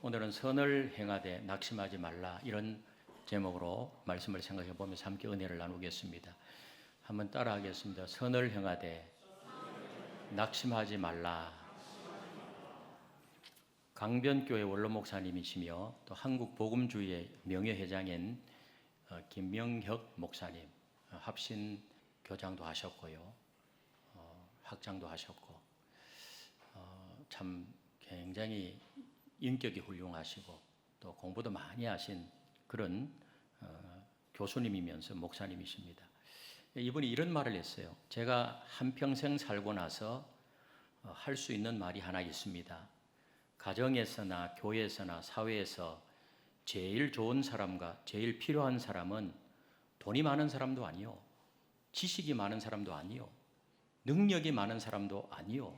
오늘은 선을 행하되 낙심하지 말라, 이런 제목으로 말씀을 생각해 보면서 함께 은혜를 나누겠습니다. 한번 따라하겠습니다. 선을 행하되 낙심하지 말라. 강변교회 원로 목사님이시며 또 한국복음주의의 명예회장인 김명혁 목사님, 합신 교장도 하셨고요, 학장도 하셨고, 참 굉장히 인격이 훌륭하시고 또 공부도 많이 하신 그런 교수님이면서 목사님이십니다. 이분이 이런 말을 했어요. 제가 한평생 살고 나서 할 수 있는 말이 하나 있습니다. 가정에서나 교회에서나 사회에서 제일 좋은 사람과 제일 필요한 사람은 돈이 많은 사람도 아니요, 지식이 많은 사람도 아니요, 능력이 많은 사람도 아니요,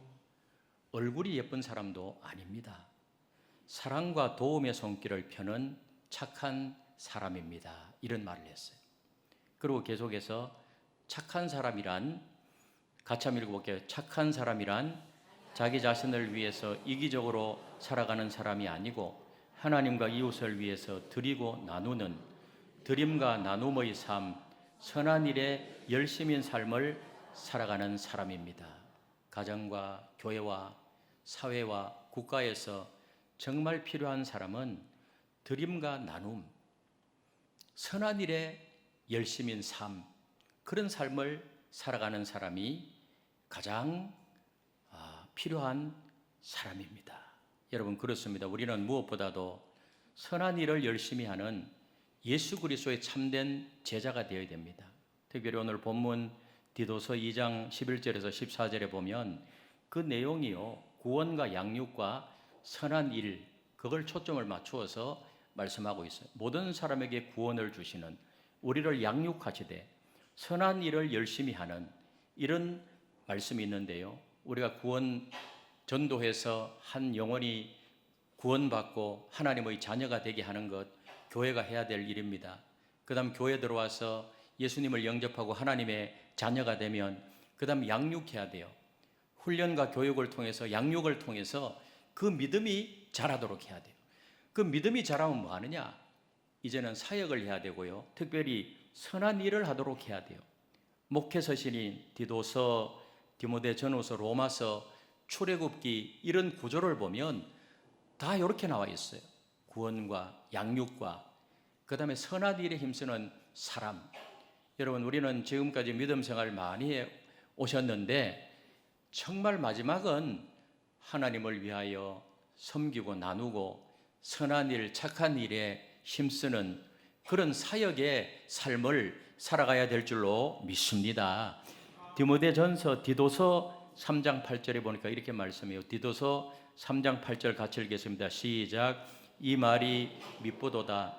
얼굴이 예쁜 사람도 아닙니다. 사랑과 도움의 손길을 펴는 착한 사람입니다. 이런 말을 했어요. 그리고 계속해서 착한 사람이란, 같이 한번 읽어볼게요. 착한 사람이란 자기 자신을 위해서 이기적으로 살아가는 사람이 아니고 하나님과 이웃을 위해서 드리고 나누는 드림과 나눔의 삶, 선한 일에 열심인 삶을 살아가는 사람입니다. 가정과 교회와 사회와 국가에서 정말 필요한 사람은 드림과 나눔, 선한 일에 열심인 삶, 그런 삶을 살아가는 사람이 가장 필요한 사람입니다. 여러분, 그렇습니다. 우리는 무엇보다도 선한 일을 열심히 하는 예수 그리스도의 참된 제자가 되어야 됩니다. 특별히 오늘 본문 디도서 2장 11절에서 14절에 보면 그 내용이요, 구원과 양육과 선한 일, 그걸 초점을 맞추어서 말씀하고 있어요. 모든 사람에게 구원을 주시는, 우리를 양육하시되 선한 일을 열심히 하는 이런 말씀이 있는데요, 우리가 구원 전도해서 한 영혼이 구원받고 하나님의 자녀가 되게 하는 것, 교회가 해야 될 일입니다. 그 다음 교회 들어와서 예수님을 영접하고 하나님의 자녀가 되면 그 다음 양육해야 돼요. 훈련과 교육을 통해서, 양육을 통해서 그 믿음이 자라도록 해야 돼요. 그 믿음이 자라면 뭐 하느냐? 이제는 사역을 해야 되고요, 특별히 선한 일을 하도록 해야 돼요. 목회서신인 디도서, 디모데전후서, 로마서, 출애굽기, 이런 구조를 보면 다 이렇게 나와 있어요. 구원과 양육과 그 다음에 선한 일에 힘쓰는 사람. 여러분, 우리는 지금까지 믿음 생활 많이 해 오셨는데 정말 마지막은 하나님을 위하여 섬기고 나누고 선한 일, 착한 일에 힘쓰는 그런 사역의 삶을 살아가야 될 줄로 믿습니다. 디모데전서 디도서 3장 8절에 보니까 이렇게 말씀해요. 디도서 3장 8절 같이 읽겠습니다. 시작. 이 말이 미쁘도다.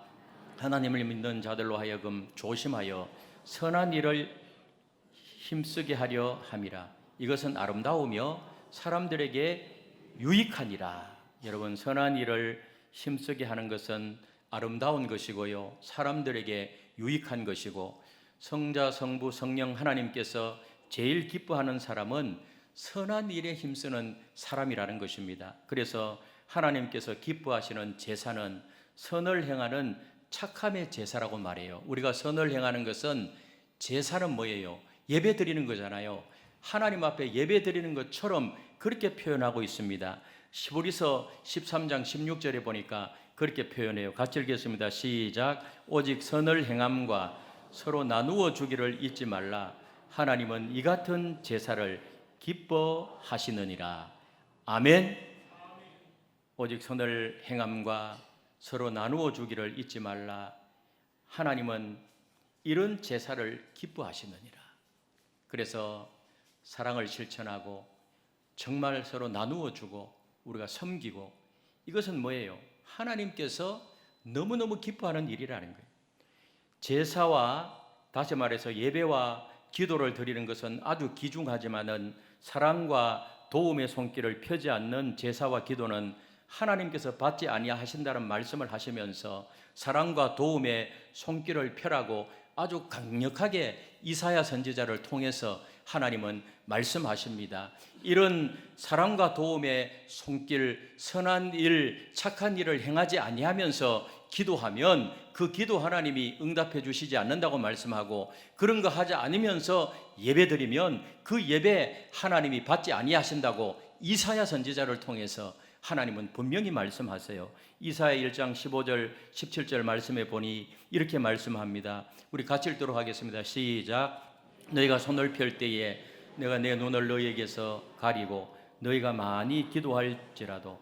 하나님을 믿는 자들로 하여금 조심하여 선한 일을 힘쓰게 하려 함이라. 이것은 아름다우며 사람들에게 유익하니라. 여러분, 선한 일을 힘쓰게 하는 것은 아름다운 것이고요, 사람들에게 유익한 것이고, 성자, 성부, 성령 하나님께서 제일 기뻐하는 사람은 선한 일에 힘쓰는 사람이라는 것입니다. 그래서 하나님께서 기뻐하시는 제사는 선을 행하는 착함의 제사라고 말해요. 우리가 선을 행하는 것은, 제사는 뭐예요? 예배 드리는 거잖아요. 하나님 앞에 예배 드리는 것처럼 그렇게 표현하고 있습니다. 시브리서 13장 16절에 보니까 그렇게 표현해요. 같이 읽겠습니다. 시작. 오직 선을 행함과 서로 나누어 주기를 잊지 말라. 하나님은 이 같은 제사를 기뻐하시느니라. 아멘. 오직 선을 행함과 서로 나누어 주기를 잊지 말라. 하나님은 이런 제사를 기뻐하시느니라. 그래서 사랑을 실천하고 정말 서로 나누어 주고 우리가 섬기고, 이것은 뭐예요? 하나님께서 너무너무 기뻐하는 일이라는 거예요. 제사와, 다시 말해서 예배와 기도를 드리는 것은 아주 귀중하지만은 사랑과 도움의 손길을 펴지 않는 제사와 기도는 하나님께서 받지 아니하신다는 말씀을 하시면서 사랑과 도움의 손길을 펴라고 아주 강력하게 이사야 선지자를 통해서 하나님은 말씀하십니다. 이런 사랑과 도움의 손길, 선한 일, 착한 일을 행하지 아니하면서 기도하면 그 기도 하나님이 응답해 주시지 않는다고 말씀하고, 그런 거 하지 않으면서 예배드리면 그 예배 하나님이 받지 아니하신다고 이사야 선지자를 통해서 하나님은 분명히 말씀하세요. 이사야 1장 15절 17절 말씀에 보니 이렇게 말씀합니다. 우리 같이 읽도록 하겠습니다. 시작. 너희가 손을 펼 때에 내가 내 눈을 너희에게서 가리고 너희가 많이 기도할지라도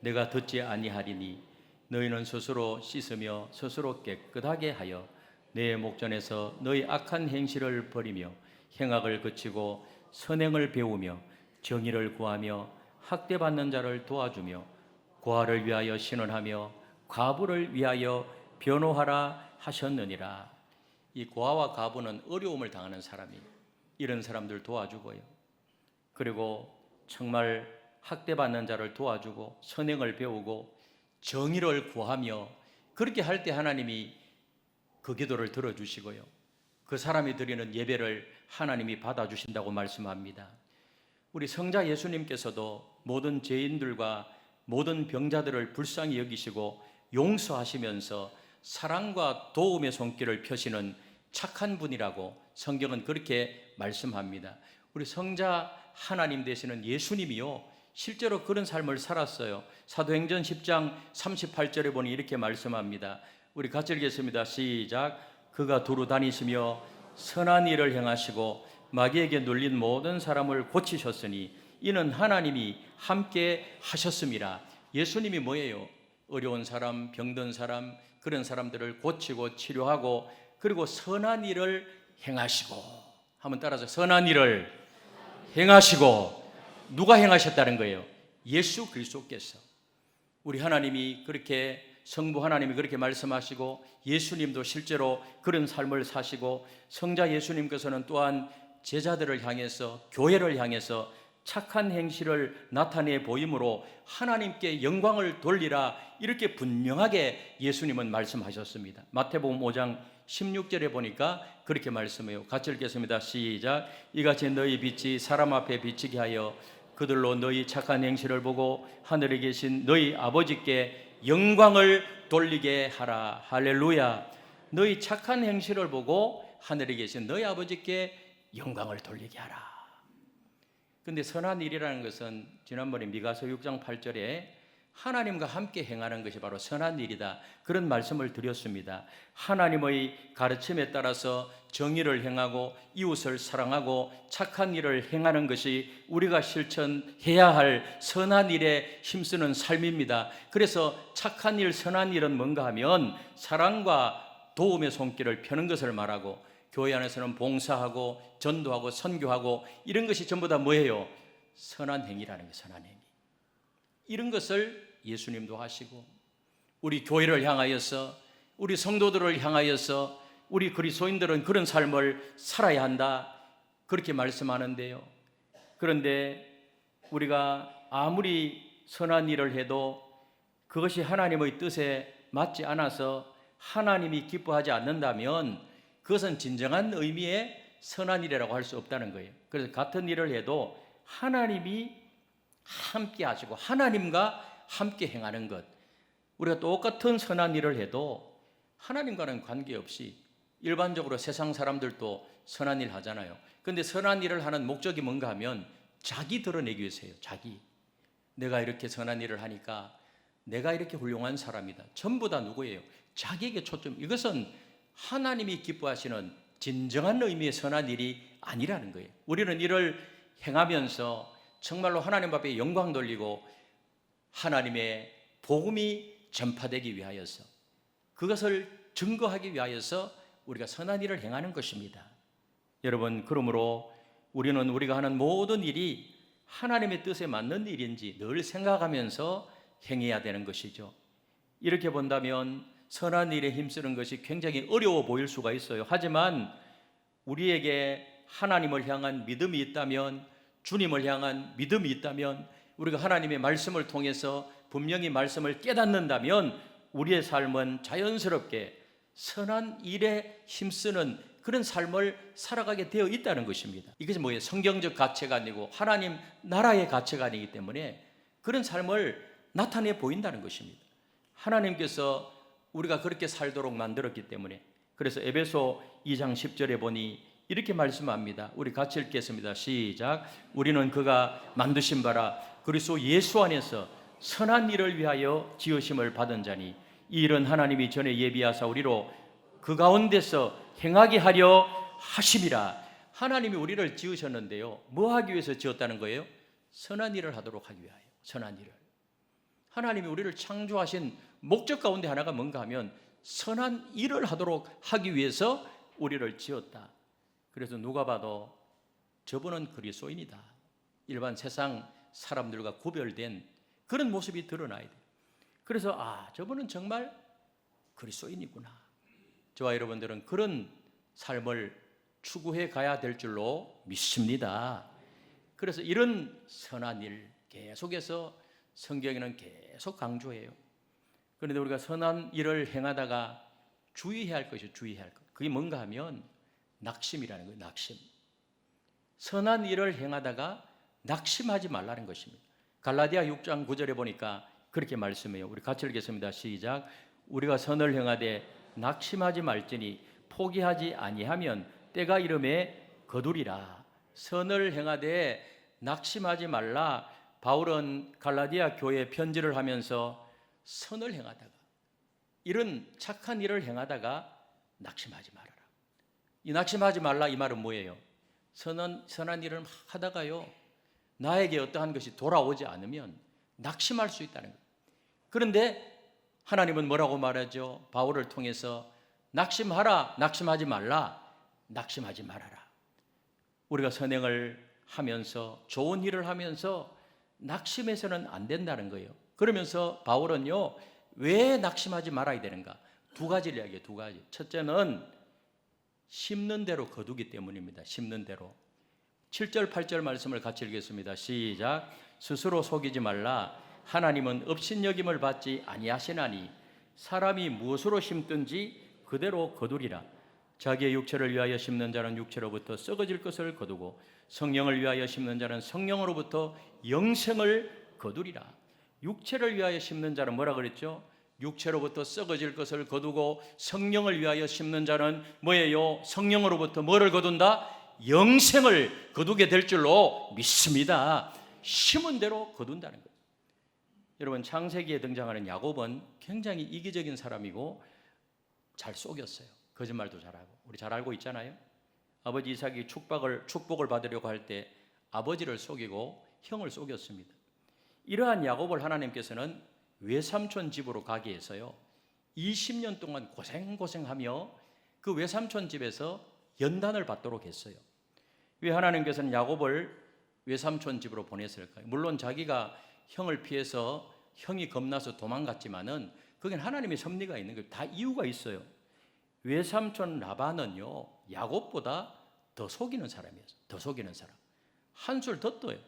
내가 듣지 아니하리니 너희는 스스로 씻으며 스스로 깨끗하게 하여 내 목전에서 너희 악한 행실을 버리며 행악을 그치고 선행을 배우며 정의를 구하며 학대받는 자를 도와주며 고아를 위하여 신원하며 과부를 위하여 변호하라 하셨느니라. 이 고아와 과부는 어려움을 당하는 사람이에요. 이런 사람들 도와주고요. 그리고 정말 학대받는 자를 도와주고 선행을 배우고 정의를 구하며, 그렇게 할 때 하나님이 그 기도를 들어주시고요. 그 사람이 드리는 예배를 하나님이 받아주신다고 말씀합니다. 우리 성자 예수님께서도 모든 죄인들과 모든 병자들을 불쌍히 여기시고 용서하시면서 사랑과 도움의 손길을 펴시는 착한 분이라고 성경은 그렇게 말씀합니다. 우리 성자 하나님 되시는 예수님이요, 실제로 그런 삶을 살았어요. 사도행전 10장 38절에 보니 이렇게 말씀합니다. 우리 같이 읽겠습니다. 시작. 그가 두루 다니시며 선한 일을 행하시고 마귀에게 눌린 모든 사람을 고치셨으니 이는 하나님이 함께 하셨습니다. 예수님이 뭐예요? 어려운 사람, 병든 사람, 그런 사람들을 고치고 치료하고, 그리고 선한 일을 행하시고, 한번 따라서 선한 일을 행하시고. 누가 행하셨다는 거예요? 예수 그리스도께서. 우리 하나님이 그렇게, 성부 하나님이 그렇게 말씀하시고 예수님도 실제로 그런 삶을 사시고, 성자 예수님께서는 또한 제자들을 향해서, 교회를 향해서 착한 행실을 나타내 보임으로 하나님께 영광을 돌리라, 이렇게 분명하게 예수님은 말씀하셨습니다. 마태복음 5장 16절에 보니까 그렇게 말씀해요. 같이 읽겠습니다. 시작. 이같이 너희 빛이 사람 앞에 비치게 하여 그들로 너희 착한 행실을 보고 하늘에 계신 너희 아버지께 영광을 돌리게 하라. 할렐루야. 너희 착한 행실을 보고 하늘에 계신 너희 아버지께 영광을 돌리게 하라. 근데 선한 일이라는 것은 지난번에 미가서 6장 8절에 하나님과 함께 행하는 것이 바로 선한 일이다, 그런 말씀을 드렸습니다. 하나님의 가르침에 따라서 정의를 행하고 이웃을 사랑하고 착한 일을 행하는 것이 우리가 실천해야 할 선한 일에 힘쓰는 삶입니다. 그래서 착한 일, 선한 일은 뭔가 하면 사랑과 도움의 손길을 펴는 것을 말하고, 교회 안에서는 봉사하고 전도하고 선교하고, 이런 것이 전부 다 뭐예요? 선한 행위라는 거예요. 선한 행위. 이런 것을 예수님도 하시고, 우리 교회를 향하여서, 우리 성도들을 향하여서 우리 그리스도인들은 그런 삶을 살아야 한다, 그렇게 말씀하는데요. 그런데 우리가 아무리 선한 일을 해도 그것이 하나님의 뜻에 맞지 않아서 하나님이 기뻐하지 않는다면 그것은 진정한 의미의 선한 일이라고 할 수 없다는 거예요. 그래서 같은 일을 해도 하나님이 함께 하시고 하나님과 함께 행하는 것, 우리가 똑같은 선한 일을 해도 하나님과는 관계없이 일반적으로 세상 사람들도 선한 일 하잖아요. 그런데 선한 일을 하는 목적이 뭔가 하면 자기 드러내기 위해서예요. 자기. 내가 이렇게 선한 일을 하니까 내가 이렇게 훌륭한 사람이다. 전부 다 누구예요? 자기에게 초점. 이것은 하나님이 기뻐하시는 진정한 의미의 선한 일이 아니라는 거예요. 우리는 이를 행하면서 정말로 하나님 앞에 영광 돌리고 하나님의 복음이 전파되기 위하여서, 그것을 증거하기 위하여서 우리가 선한 일을 행하는 것입니다. 여러분, 그러므로 우리는 우리가 하는 모든 일이 하나님의 뜻에 맞는 일인지 늘 생각하면서 행해야 되는 것이죠. 이렇게 본다면 선한 일에 힘쓰는 것이 굉장히 어려워 보일 수가 있어요. 하지만 우리에게 하나님을 향한 믿음이 있다면, 주님을 향한 믿음이 있다면, 우리가 하나님의 말씀을 통해서 분명히 말씀을 깨닫는다면 우리의 삶은 자연스럽게 선한 일에 힘쓰는 그런 삶을 살아가게 되어 있다는 것입니다. 이것이 뭐예요? 성경적 가치가 아니고 하나님 나라의 가치가 아니기 때문에 그런 삶을 나타내 보인다는 것입니다. 하나님께서 우리가 그렇게 살도록 만들었기 때문에. 그래서 에베소 2장 10절에 보니 이렇게 말씀합니다. 우리 같이 읽겠습니다. 시작. 우리는 그가 만드신 바라 그리스도 예수 안에서 선한 일을 위하여 지으심을 받은 자니 이 일은 하나님이 전에 예비하사 우리로 그 가운데서 행하게 하려 하심이라. 하나님이 우리를 지으셨는데요, 뭐 하기 위해서 지었다는 거예요? 선한 일을 하도록 하기 위하여. 선한 일을. 하나님이 우리를 창조하신 목적 가운데 하나가 뭔가 하면 선한 일을 하도록 하기 위해서 우리를 지었다. 그래서 누가 봐도 저분은 그리스도인이다, 일반 세상 사람들과 구별된 그런 모습이 드러나야 돼요. 그래서 저분은 정말 그리스도인이구나. 저와 여러분들은 그런 삶을 추구해 가야 될 줄로 믿습니다. 그래서 이런 선한 일 계속해서 성경에는 계속 강조해요. 그런데 우리가 선한 일을 행하다가 주의해야 할 것이 주의해야 할 것. 그게 뭔가 하면 낙심이라는 거예요. 낙심. 선한 일을 행하다가 낙심하지 말라는 것입니다. 갈라디아 6장 9절에 보니까 그렇게 말씀해요. 우리 같이 읽겠습니다. 시작. 우리가 선을 행하되 낙심하지 말지니 포기하지 아니하면 때가 이름에 거두리라. 선을 행하되 낙심하지 말라. 바울은 갈라디아 교회에 편지를 하면서 선을 행하다가, 이런 착한 일을 행하다가 낙심하지 말아라. 이 낙심하지 말라 이 말은 뭐예요? 선한 일을 막 하다가요, 나에게 어떠한 것이 돌아오지 않으면 낙심할 수 있다는 거예요. 그런데 하나님은 뭐라고 말하죠? 바울을 통해서 낙심하라, 낙심하지 말라, 낙심하지 말아라. 우리가 선행을 하면서 좋은 일을 하면서 낙심해서는 안 된다는 거예요. 그러면서 바울은요, 왜 낙심하지 말아야 되는가? 두 가지를 이야기해요. 두 가지. 첫째는 심는 대로 거두기 때문입니다. 심는 대로. 7절 8절 말씀을 같이 읽겠습니다. 시작. 스스로 속이지 말라. 하나님은 업신여김을 받지 아니하시나니 사람이 무엇으로 심든지 그대로 거두리라. 자기의 육체를 위하여 심는 자는 육체로부터 썩어질 것을 거두고 성령을 위하여 심는 자는 성령으로부터 영생을 거두리라. 육체를 위하여 심는 자는 뭐라 그랬죠? 육체로부터 썩어질 것을 거두고 성령을 위하여 심는 자는 뭐예요? 성령으로부터 뭐를 거둔다? 영생을 거두게 될 줄로 믿습니다. 심은 대로 거둔다는 거예요. 여러분, 창세기에 등장하는 야곱은 굉장히 이기적인 사람이고 잘 속였어요. 거짓말도 잘하고. 우리 잘 알고 있잖아요. 아버지 이삭이 축복을 받으려고 할 때 아버지를 속이고 형을 속였습니다. 이러한 야곱을 하나님께서는 외삼촌 집으로 가게 해서요, 20년 동안 고생하며 그 외삼촌 집에서 연단을 받도록 했어요. 왜 하나님께서는 야곱을 외삼촌 집으로 보냈을까요? 물론 자기가 형을 피해서 형이 겁나서 도망갔지만은 그게 하나님의 섭리가 있는 거예요. 다 이유가 있어요. 외삼촌 라반은요, 야곱보다 더 속이는 사람이었어요. 더 속이는 사람. 한술 더 떠요.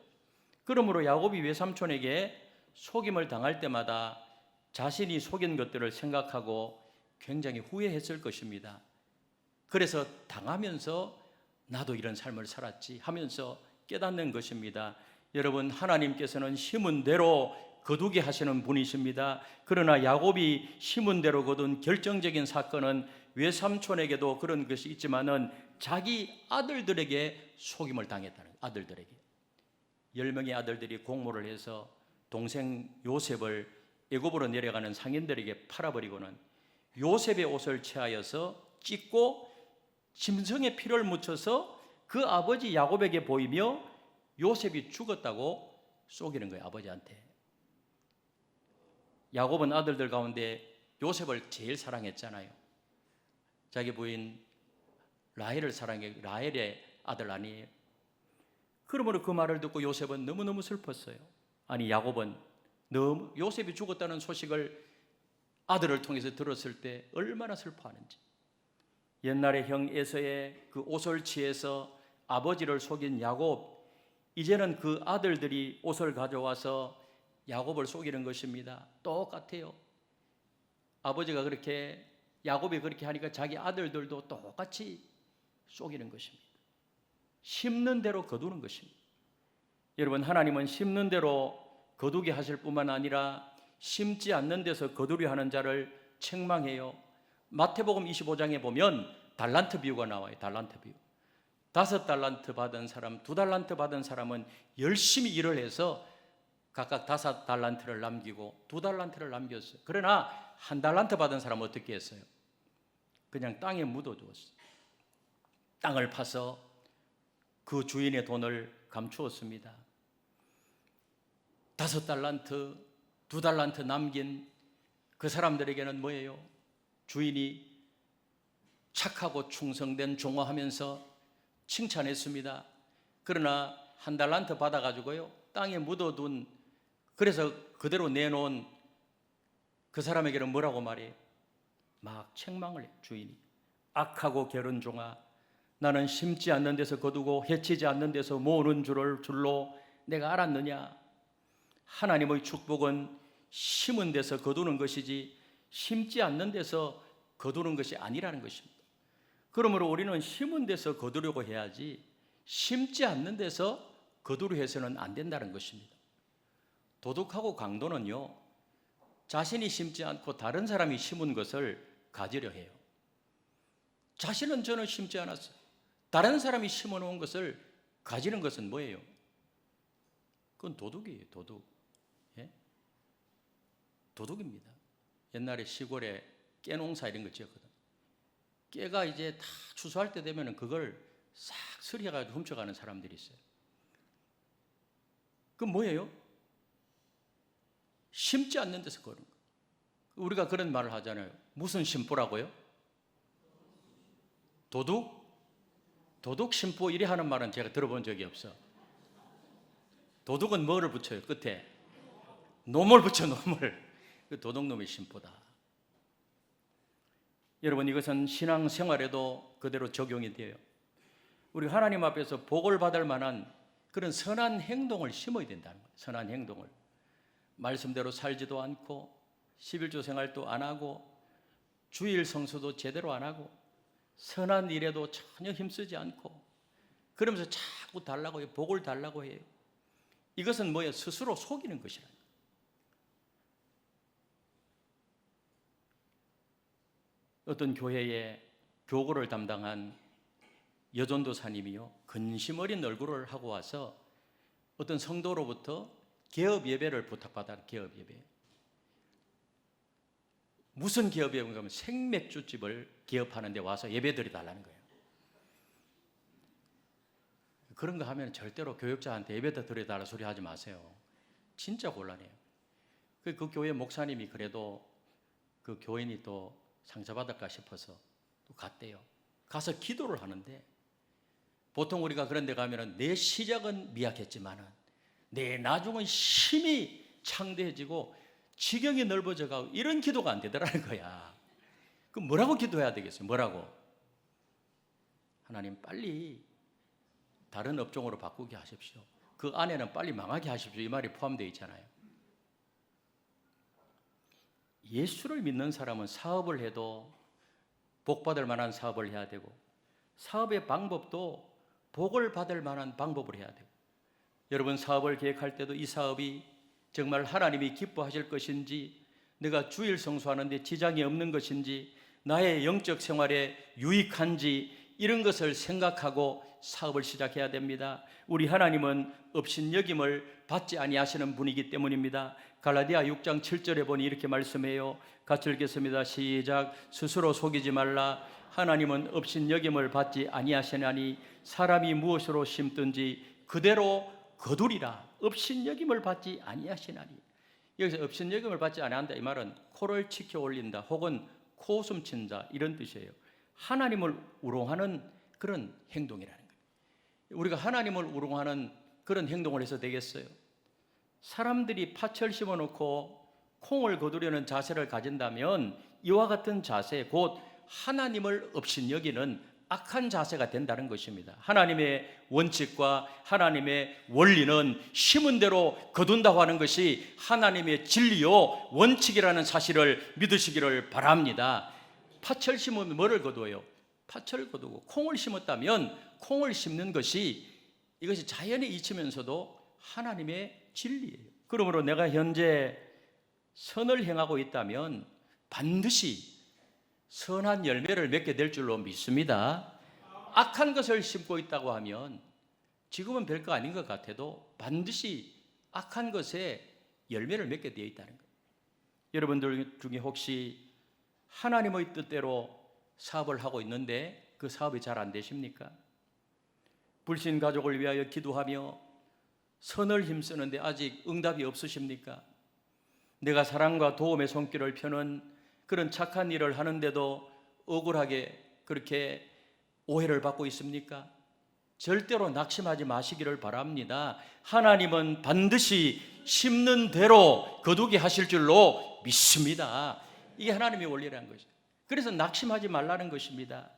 그러므로 야곱이 외삼촌에게 속임을 당할 때마다 자신이 속인 것들을 생각하고 굉장히 후회했을 것입니다. 그래서 당하면서 나도 이런 삶을 살았지 하면서 깨닫는 것입니다. 여러분, 하나님께서는 심은 대로 거두게 하시는 분이십니다. 그러나 야곱이 심은 대로 거둔 결정적인 사건은 외삼촌에게도 그런 것이 있지만은 자기 아들들에게 속임을 당했다는 거예요. 아들들에게. 10명의 아들들이 공모를 해서 동생 요셉을 애굽으로 내려가는 상인들에게 팔아버리고는 요셉의 옷을 채하여서 찢고 짐승의 피를 묻혀서 그 아버지 야곱에게 보이며 요셉이 죽었다고 속이는 거예요. 아버지한테. 야곱은 아들들 가운데 요셉을 제일 사랑했잖아요. 자기 부인 라헬을 사랑해. 라헬의 아들 아니에요. 그러므로 그 말을 듣고 요셉은 너무너무 슬펐어요. 아니, 야곱은 요셉이 죽었다는 소식을 아들을 통해서 들었을 때 얼마나 슬퍼하는지. 옛날에 형 에서의 그 옷을 취해서 아버지를 속인 야곱, 이제는 그 아들들이 옷을 가져와서 야곱을 속이는 것입니다. 똑같아요. 아버지가 그렇게, 야곱이 그렇게 하니까 자기 아들들도 똑같이 속이는 것입니다. 심는 대로 거두는 것입니다. 여러분, 하나님은 심는 대로 거두게 하실 뿐만 아니라 심지 않는 데서 거두려 하는 자를 책망해요. 마태복음 25장에 보면 달란트 비유가 나와요. 달란트 비유. 5달란트 받은 사람, 2달란트 받은 사람은 열심히 일을 해서 각각 5달란트를 남기고 2달란트를 남겼어요. 그러나 1달란트 받은 사람은 어떻게 했어요? 그냥 땅에 묻어두었어요. 땅을 파서 그 주인의 돈을 감추었습니다. 5달란트, 2달란트 남긴 그 사람들에게는 뭐예요? 주인이 착하고 충성된 종화하면서 칭찬했습니다. 그러나 1달란트 받아가지고요, 땅에 묻어둔, 그래서 그대로 내놓은 그 사람에게는 뭐라고 말해요? 막 책망을 해요. 주인이. 악하고 게으른 종아, 나는 심지 않는 데서 거두고 해치지 않는 데서 모으는 줄로 내가 알았느냐? 하나님의 축복은 심은 데서 거두는 것이지 심지 않는 데서 거두는 것이 아니라는 것입니다. 그러므로 우리는 심은 데서 거두려고 해야지 심지 않는 데서 거두려 해서는 안 된다는 것입니다. 도둑하고 강도는요, 자신이 심지 않고 다른 사람이 심은 것을 가지려 해요. 자신은 저는 심지 않았어요. 다른 사람이 심어놓은 것을 가지는 것은 뭐예요? 그건 도둑이에요. 도둑. 예? 도둑입니다. 옛날에 시골에 깨농사 이런 거 지었거든. 깨가 이제 다 추수할 때 되면 그걸 싹 수리해가지고 훔쳐가는 사람들이 있어요. 그건 뭐예요? 심지 않는 데서 거는 거. 우리가 그런 말을 하잖아요. 무슨 심보라고요? 도둑? 도둑 심보 이래 하는 말은 제가 들어본 적이 없어. 도둑은 뭐를 붙여요? 끝에 놈을 붙여. 놈을. 그 도둑놈의 심보다. 여러분, 이것은 신앙생활에도 그대로 적용이 돼요. 우리 하나님 앞에서 복을 받을 만한 그런 선한 행동을 심어야 된다는 거예요. 선한 행동을. 말씀대로 살지도 않고 11조 생활도 안 하고 주일 성수도 제대로 안 하고 선한 일에도 전혀 힘쓰지 않고 그러면서 자꾸 달라고 해요. 복을 달라고 해요. 이것은 뭐예요? 스스로 속이는 것이라는 거예요. 어떤 교회에 교구를 담당한 여전도사님이요, 근심 어린 얼굴을 하고 와서 어떤 성도로부터 개업 예배를 부탁받아요. 개업 예배. 무슨 개업 예배인가 하면 생맥주집을 개업하는데 와서 예배 드려달라는 거예요. 그런 거 하면 절대로 교역자한테 예배다 드려달라 소리 하지 마세요. 진짜 곤란해요. 그 교회 목사님이 그래도 그 교인이 또 상처받을까 싶어서 또 갔대요. 가서 기도를 하는데, 보통 우리가 그런 데 가면은 내 시작은 미약했지만은 내 나중은 힘이 창대해지고 지경이 넓어져가고 이런 기도가 안 되더라는 거야. 그럼 뭐라고 기도해야 되겠어요? 뭐라고? 하나님, 빨리 다른 업종으로 바꾸게 하십시오. 그 안에는 빨리 망하게 하십시오. 이 말이 포함되어 있잖아요. 예수를 믿는 사람은 사업을 해도 복받을 만한 사업을 해야 되고, 사업의 방법도 복을 받을 만한 방법을 해야 되고, 여러분 사업을 계획할 때도 이 사업이 정말 하나님이 기뻐하실 것인지, 내가 주일 성수하는데 지장이 없는 것인지, 나의 영적 생활에 유익한지, 이런 것을 생각하고 사업을 시작해야 됩니다. 우리 하나님은 업신여김을 받지 아니하시는 분이기 때문입니다. 갈라디아 6장 7절에 보니 이렇게 말씀해요. 같이 읽겠습니다. 시작. 스스로 속이지 말라. 하나님은 업신여김을 받지 아니하시나니 사람이 무엇으로 심든지 그대로 거두리라. 업신여김을 받지 아니하시나니. 여기서 업신여김을 받지 아니한다, 이 말은 코를 치켜 올린다 혹은 코웃음 친다 이런 뜻이에요. 하나님을 우롱하는 그런 행동이라는 거예요. 우리가 하나님을 우롱하는 그런 행동을 해서 되겠어요? 사람들이 팥을 심어놓고 콩을 거두려는 자세를 가진다면 이와 같은 자세, 곧 하나님을 업신여기는 악한 자세가 된다는 것입니다. 하나님의 원칙과 하나님의 원리는 심은 대로 거둔다고 하는 것이 하나님의 진리요 원칙이라는 사실을 믿으시기를 바랍니다. 팥을 심으면 뭐를 거두어요? 팥을 거두고 콩을 심었다면 콩을 심는 것이 이것이 자연에 이치면서도 하나님의 진리예요. 그러므로 내가 현재 선을 행하고 있다면 반드시 선한 열매를 맺게 될 줄로 믿습니다. 악한 것을 심고 있다고 하면 지금은 별거 아닌 것 같아도 반드시 악한 것에 열매를 맺게 되어 있다는 거예요. 여러분들 중에 혹시 하나님의 뜻대로 사업을 하고 있는데 그 사업이 잘 안 되십니까? 불신 가족을 위하여 기도하며 선을 힘쓰는데 아직 응답이 없으십니까? 내가 사랑과 도움의 손길을 펴는 그런 착한 일을 하는데도 억울하게 그렇게 오해를 받고 있습니까? 절대로 낙심하지 마시기를 바랍니다. 하나님은 반드시 심는 대로 거두게 하실 줄로 믿습니다. 이게 하나님의 원리라는 것이죠. 그래서 낙심하지 말라는 것입니다.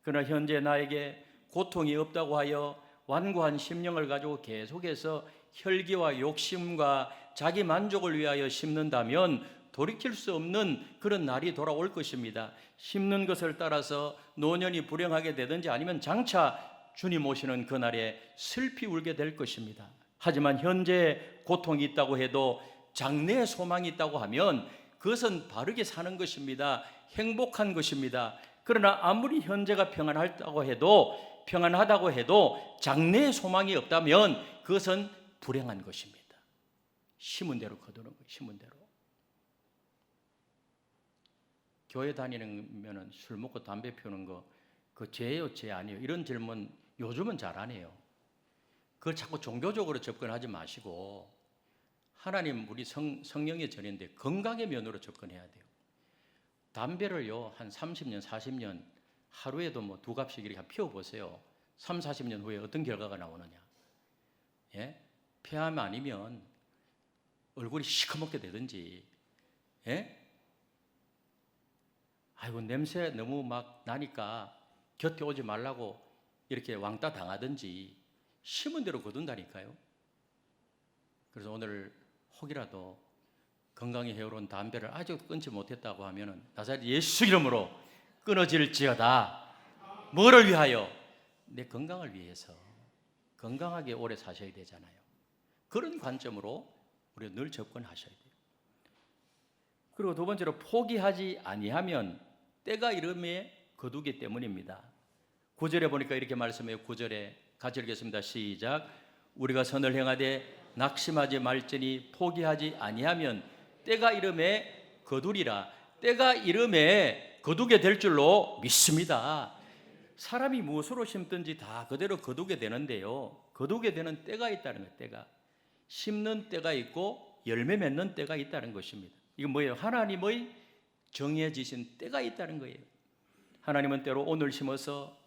그러나 현재 나에게 고통이 없다고 하여 완고한 심령을 가지고 계속해서 혈기와 욕심과 자기 만족을 위하여 심는다면 돌이킬 수 없는 그런 날이 돌아올 것입니다. 심는 것을 따라서 노년이 불행하게 되든지 아니면 장차 주님 오시는 그날에 슬피 울게 될 것입니다. 하지만 현재 고통이 있다고 해도 장래의 소망이 있다고 하면 그것은 바르게 사는 것입니다. 행복한 것입니다. 그러나 아무리 현재가 평안하다고 해도 장래의 소망이 없다면 그것은 불행한 것입니다. 심은 대로 거두는 거예요. 심은 대로. 교회 다니면 술 먹고 담배 피우는 거 그 죄예요, 죄 아니에요? 이런 질문 요즘은 잘 안 해요. 그걸 자꾸 종교적으로 접근하지 마시고 하나님 우리 성령의 전인데 건강의 면으로 접근해야 돼요. 담배를요 한 30년, 40년 하루에도 뭐 2갑씩 이렇게 피워보세요. 3, 40년 후에 어떤 결과가 나오느냐. 예? 폐암 아니면 얼굴이 시커멓게 되든지, 예? 아이고 냄새 너무 막 나니까 곁에 오지 말라고 이렇게 왕따 당하든지 심은 대로 거둔다니까요. 그래서 오늘 혹이라도 건강에 해로운 담배를 아직도 끊지 못했다고 하면은 나사렛 예수 이름으로 끊어질지어다. 뭐를 위하여? 내 건강을 위해서. 건강하게 오래 사셔야 되잖아요. 그런 관점으로 우리가 늘 접근하셔야 돼요. 그리고 두 번째로 포기하지 아니하면 때가 이름에 거두기 때문입니다. 9절에 보니까 이렇게 말씀해요. 9절에 같이 읽겠습니다. 시작. 우리가 선을 행하되 낙심하지 말지니 포기하지 아니하면 때가 이름에 거두리라. 때가 이름에 거두게 될 줄로 믿습니다. 사람이 무엇으로 심든지 다 그대로 거두게 되는데요. 거두게 되는 때가 있다는 거예요. 때가. 심는 때가 있고 열매 맺는 때가 있다는 것입니다. 이건 뭐예요? 하나님의 정해지신 때가 있다는 거예요. 하나님은 때로 오늘 심어서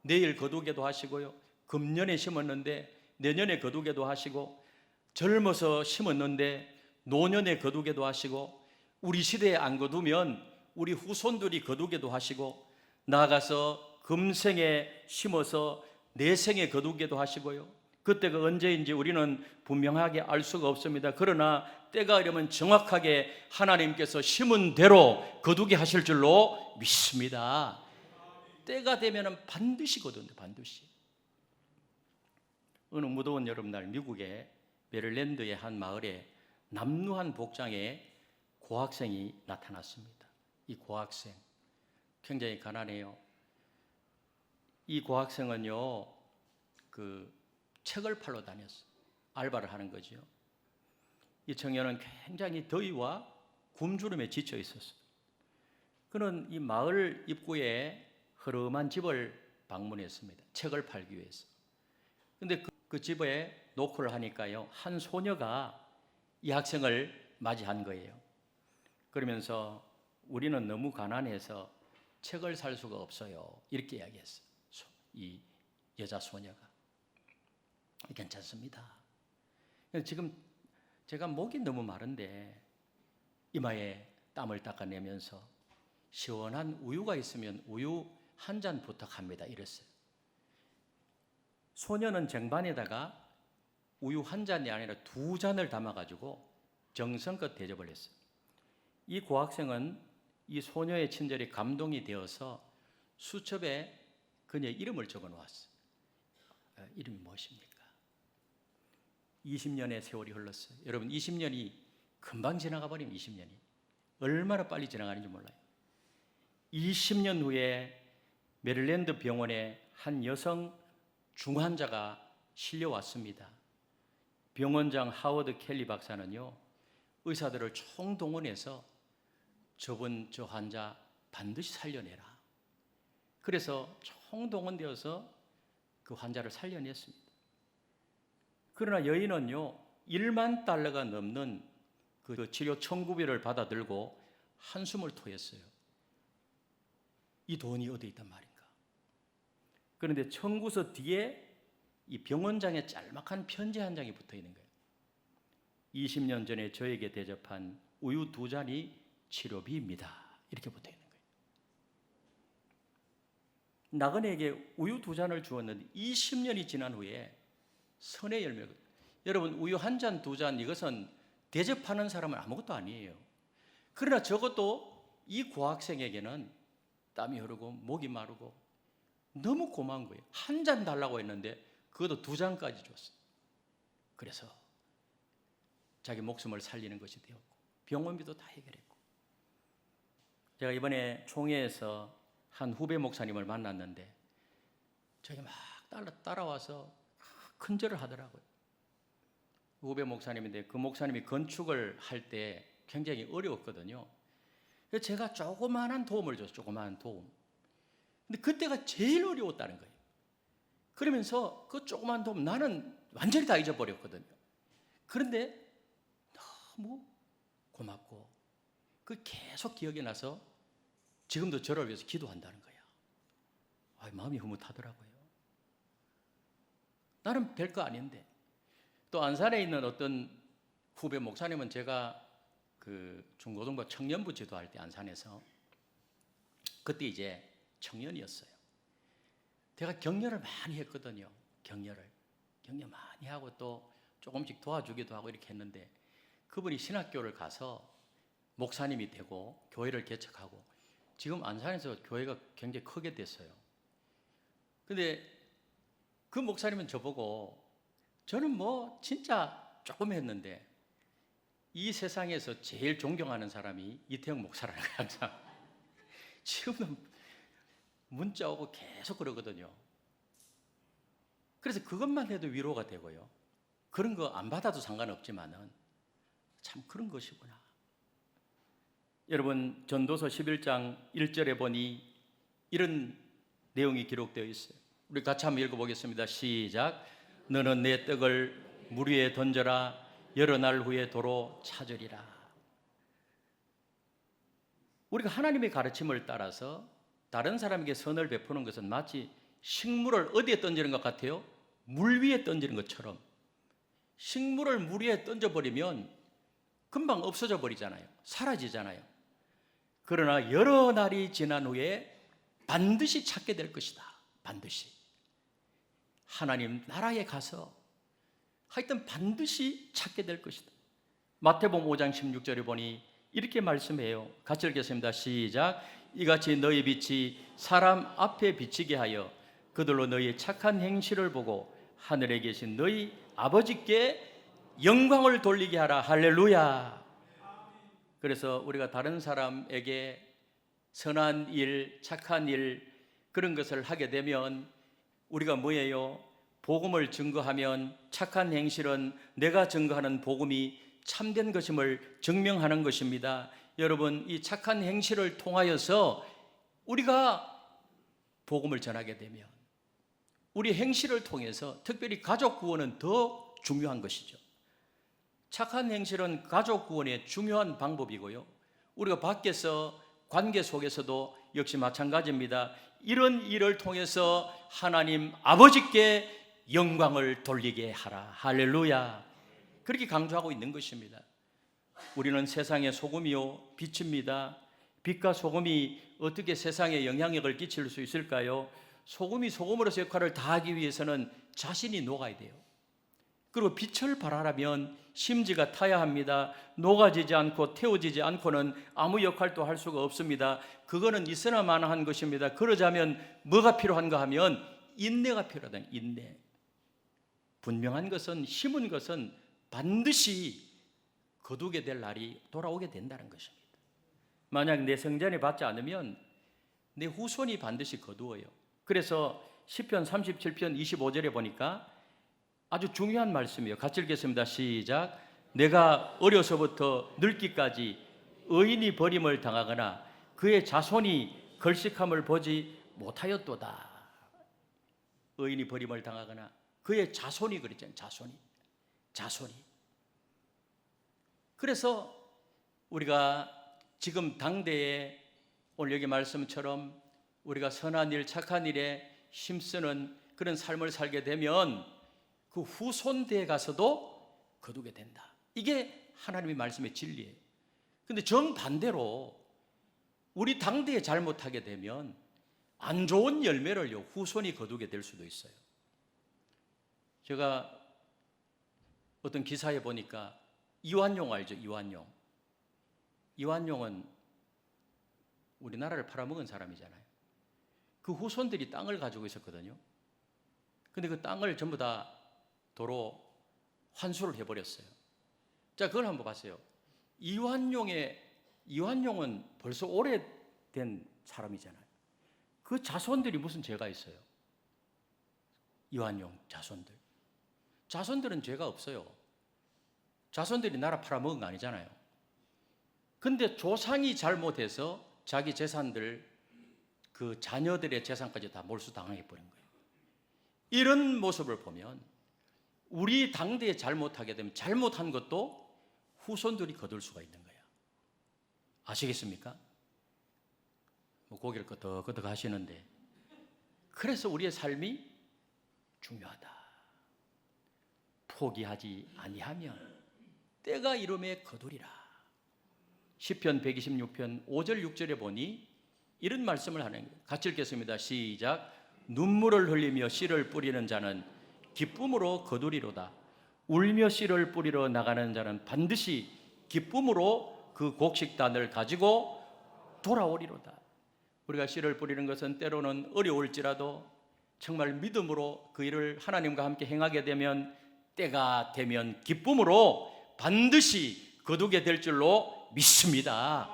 내일 거두게도 하시고요. 금년에 심었는데 내년에 거두게도 하시고, 젊어서 심었는데 노년에 거두게도 하시고, 우리 시대에 안 거두면 우리 후손들이 거두게도 하시고, 나아가서 금생에 심어서 내생에 거두게도 하시고요. 그때가 언제인지 우리는 분명하게 알 수가 없습니다. 그러나 때가 이르면 정확하게 하나님께서 심은 대로 거두게 하실 줄로 믿습니다. 때가 되면 반드시 거둔다. 반드시. 어느 무더운 여름날 미국의 메릴랜드의 한 마을에 남루한 복장의 고학생이 나타났습니다. 이 고학생 굉장히 가난해요. 이 고학생은요 그 책을 팔러 다녔어요. 알바를 하는 거죠. 이 청년은 굉장히 더위와 굶주림에 지쳐 있었어요. 그는 이 마을 입구에 허름한 집을 방문했습니다. 책을 팔기 위해서. 그런데 그 집에 노크를 하니까요, 한 소녀가 이 학생을 맞이한 거예요. 그러면서 우리는 너무 가난해서 책을 살 수가 없어요. 이렇게 이야기했어요. 이 여자 소녀가. 괜찮습니다. 지금 제가 목이 너무 마른데 이마에 땀을 닦아내면서 시원한 우유가 있으면 우유 한 잔 부탁합니다. 이랬어요. 소녀는 쟁반에다가 우유 한 잔이 아니라 2잔을 담아가지고 정성껏 대접을 했어요. 이 고학생은 이 소녀의 친절에 감동이 되어서 수첩에 그녀의 이름을 적어 놓았어요. 이름이 무엇입니까? 20년의 세월이 흘렀어요. 여러분 20년이 금방 지나가 버리면 20년이 얼마나 빨리 지나가는지 몰라요. 20년 후에 메릴랜드 병원에 한 여성 중환자가 실려왔습니다. 병원장 하워드 켈리 박사는요, 의사들을 총동원해서 저 환자 반드시 살려내라. 그래서 총동원되어서 그 환자를 살려냈습니다. 그러나 여인은요, 1만 달러가 넘는 그 치료 청구비를 받아들고 한숨을 토했어요. 이 돈이 어디 있단 말인가? 그런데 청구서 뒤에 이 병원장의 짤막한 편지 한 장이 붙어 있는 거예요. 20년 전에 저에게 대접한 우유 2잔이 치료비입니다. 이렇게 붙어 있는 거예요. 나그네에게 우유 2잔을 주었는데 20년이 지난 후에 선의 열매가, 여러분 우유 1잔 2잔 이것은 대접하는 사람은 아무것도 아니에요. 그러나 적어도 이 고학생에게는 땀이 흐르고 목이 마르고 너무 고마운 거예요. 1잔 달라고 했는데 그것도 2잔까지 줬어요. 그래서 자기 목숨을 살리는 것이 되었고 병원비도 다 해결했고. 제가 이번에 총회에서 한 후배 목사님을 만났는데 저에게 막 따라와서 큰절을 하더라고요. 후배 목사님인데 그 목사님이 건축을 할 때 굉장히 어려웠거든요. 그래서 제가 조그마한 도움을 줬어요. 조그마한 도움. 근데 그때가 제일 어려웠다는 거예요. 그러면서 그 조그마한 도움 나는 완전히 다 잊어버렸거든요. 그런데 너무 고맙고 그 계속 기억이 나서 지금도 저를 위해서 기도한다는 거야. 마음이 흐뭇하더라고요. 나는 별 거 아닌데. 또 안산에 있는 어떤 후배 목사님은 제가 그 중고등부 청년부 지도할 때 안산에서 그때 이제 청년이었어요. 제가 격려를 많이 했거든요. 격려 많이 하고 또 조금씩 도와주기도 하고 이렇게 했는데 그분이 신학교를 가서 목사님이 되고 교회를 개척하고 지금 안산에서 교회가 굉장히 크게 됐어요. 근데 그 목사님은 저보고 저는 뭐 진짜 조금 했는데 이 세상에서 제일 존경하는 사람이 이태영 목사라는 거예요. 항상 지금도 문자 오고 계속 그러거든요. 그래서 그것만 해도 위로가 되고요. 그런 거 안 받아도 상관없지만은 참 그런 것이구나. 여러분 전도서 11장 1절에 보니 이런 내용이 기록되어 있어요. 우리 같이 한번 읽어보겠습니다. 시작. 너는 내 떡을 물 위에 던져라. 여러 날 후에 도로 찾으리라. 우리가 하나님의 가르침을 따라서 다른 사람에게 선을 베푸는 것은 마치 식물을 어디에 던지는 것 같아요? 물 위에 던지는 것처럼. 식물을 물 위에 던져버리면 금방 없어져 버리잖아요. 사라지잖아요. 그러나 여러 날이 지난 후에 반드시 찾게 될 것이다. 반드시. 하나님 나라에 가서 하여튼 반드시 찾게 될 것이다. 마태복음 5장 16절에 보니 이렇게 말씀해요. 같이 읽겠습니다. 시작. 이같이 너희 빛이 사람 앞에 비치게 하여 그들로 너희의 착한 행실을 보고 하늘에 계신 너희 아버지께 영광을 돌리게 하라. 할렐루야. 그래서 우리가 다른 사람에게 선한 일, 착한 일 그런 것을 하게 되면 우리가 뭐예요? 복음을 증거하면 착한 행실은 내가 증거하는 복음이 참된 것임을 증명하는 것입니다. 여러분 이 착한 행실을 통하여서 우리가 복음을 전하게 되면 우리 행실을 통해서 특별히 가족 구원은 더 중요한 것이죠. 착한 행실은 가족 구원의 중요한 방법이고요. 우리가 밖에서 관계 속에서도 역시 마찬가지입니다. 이런 일을 통해서 하나님 아버지께 영광을 돌리게 하라. 할렐루야. 그렇게 강조하고 있는 것입니다. 우리는 세상의 소금이요 빛입니다. 빛과 소금이 어떻게 세상에 영향력을 끼칠 수 있을까요? 소금이 소금으로서 역할을 다하기 위해서는 자신이 녹아야 돼요. 그리고 빛을 발하려면 심지가 타야 합니다. 녹아지지 않고 태워지지 않고는 아무 역할도 할 수가 없습니다. 그거는 있으나 마나한 것입니다. 그러자면 뭐가 필요한가 하면 인내가 필요하다. 인내. 분명한 것은, 심은 것은 반드시 거두게 될 날이 돌아오게 된다는 것입니다. 만약 내 성전이 받지 않으면 내 후손이 반드시 거두어요. 그래서 시편 37편 25절에 보니까 아주 중요한 말씀이에요. 같이 읽겠습니다. 시작. 내가 어려서부터 늙기까지 의인이 버림을 당하거나 그의 자손이 걸식함을 보지 못하였도다. 의인이 버림을 당하거나 그의 자손이 그랬잖아요. 자손이. 그래서 우리가 지금 당대에 오늘 여기 말씀처럼 우리가 선한 일, 착한 일에 힘쓰는 그런 삶을 살게 되면 그 후손대에 가서도 거두게 된다. 이게 하나님의 말씀의 진리예요. 그런데 정반대로 우리 당대에 잘못하게 되면 안 좋은 열매를요 후손이 거두게 될 수도 있어요. 제가 어떤 기사에 보니까 이완용 알죠? 이완용은 우리나라를 팔아먹은 사람이잖아요. 그 후손들이 땅을 가지고 있었거든요. 근데 그 땅을 전부 다 도로 환수를 해버렸어요. 자, 그걸 한번 봤어요. 이완용은 벌써 오래된 사람이잖아요. 그 자손들이 무슨 죄가 있어요? 이완용 자손들은 죄가 없어요. 자손들이 나라 팔아먹은 거 아니잖아요. 근데 조상이 잘못해서 자기 재산들, 그 자녀들의 재산까지 다 몰수당해 버린 거예요. 이런 모습을 보면 우리 당대에 잘못하게 되면 잘못한 것도 후손들이 거둘 수가 있는 거예요. 아시겠습니까? 고개를 끄덕끄덕 하시는데, 그래서 우리의 삶이 중요하다. 포기하지 아니하면 때가 이름에 거두리라. 시편 126편 5절 6절에 보니 이런 말씀을 하는 거예요. 같이 읽겠습니다. 시작. 눈물을 흘리며 씨를 뿌리는 자는 기쁨으로 거두리로다. 울며 씨를 뿌리러 나가는 자는 반드시 기쁨으로 그 곡식단을 가지고 돌아오리로다. 우리가 씨를 뿌리는 것은 때로는 어려울지라도 정말 믿음으로 그 일을 하나님과 함께 행하게 되면 때가 되면 기쁨으로 반드시 거두게 될 줄로 믿습니다.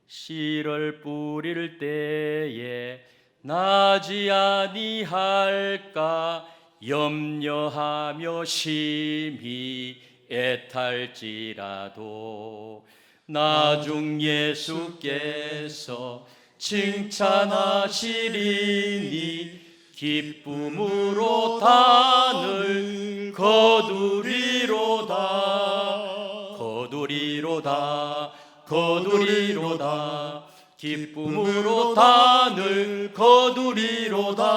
씨를 뿌릴 때에 나지 아니할까 염려하며 심히 애탈지라도 나중 예수께서 칭찬하시리니 기쁨으로 단을 거두리로다. 기쁨으로 단을 거두리로다.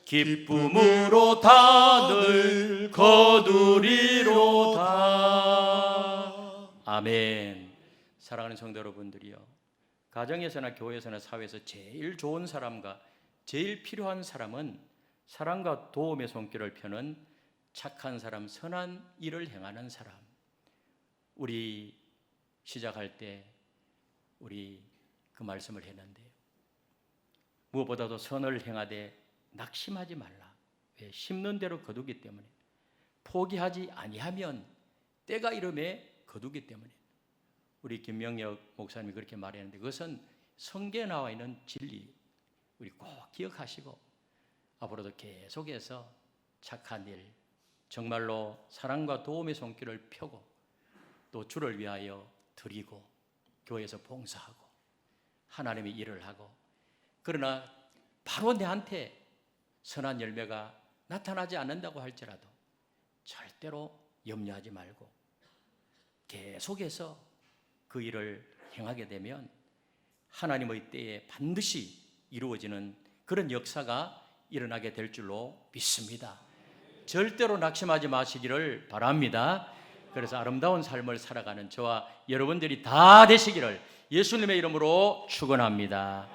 기쁨으로 단을 거두리로다. 아멘. 사랑하는 성도 여러분들이요, 가정에서나 교회에서나 사회에서 제일 좋은 사람과 제일 필요한 사람은 사랑과 도움의 손길을 펴는 착한 사람, 선한 일을 행하는 사람. 우리 시작할 때 우리 그 말씀을 했는데요, 무엇보다도 선을 행하되 낙심하지 말라. 왜? 심는 대로 거두기 때문에. 포기하지 아니하면 때가 이름에 거두기 때문에. 우리 김명혁 목사님이 그렇게 말했는데 그것은 성경에 나와 있는 진리, 우리 꼭 기억하시고 앞으로도 계속해서 착한 일, 정말로 사랑과 도움의 손길을 펴고 또 주를 위하여 드리고 교회에서 봉사하고 하나님의 일을 하고, 그러나 바로 내한테 선한 열매가 나타나지 않는다고 할지라도 절대로 염려하지 말고 계속해서 그 일을 행하게 되면 하나님의 때에 반드시 이루어지는 그런 역사가 일어나게 될 줄로 믿습니다. 절대로 낙심하지 마시기를 바랍니다. 그래서 아름다운 삶을 살아가는 저와 여러분들이 다 되시기를 예수님의 이름으로 축원합니다.